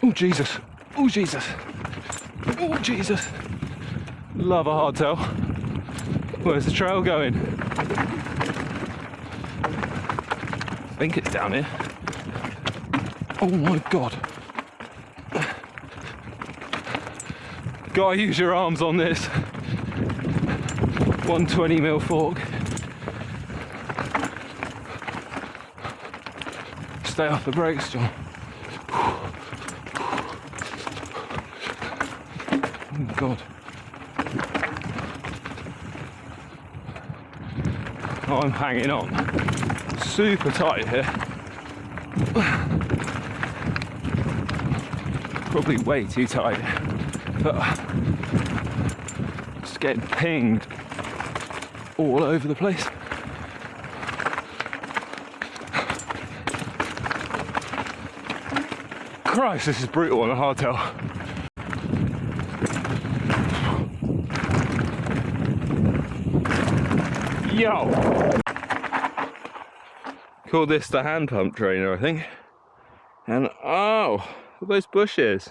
Oh Jesus, oh Jesus, oh Jesus. Love a hardtail. Where's the trail going? I think it's down here. Oh my God. Gotta use your arms on this. 120mm fork. Stay off the brakes, John. Oh God. Oh, I'm hanging on. Super tight here. Probably way too tight. But just getting pinged all over the place. Christ, this is brutal on a hardtail. Yo! Call this the hand pump trainer, I think. And oh, look at those bushes.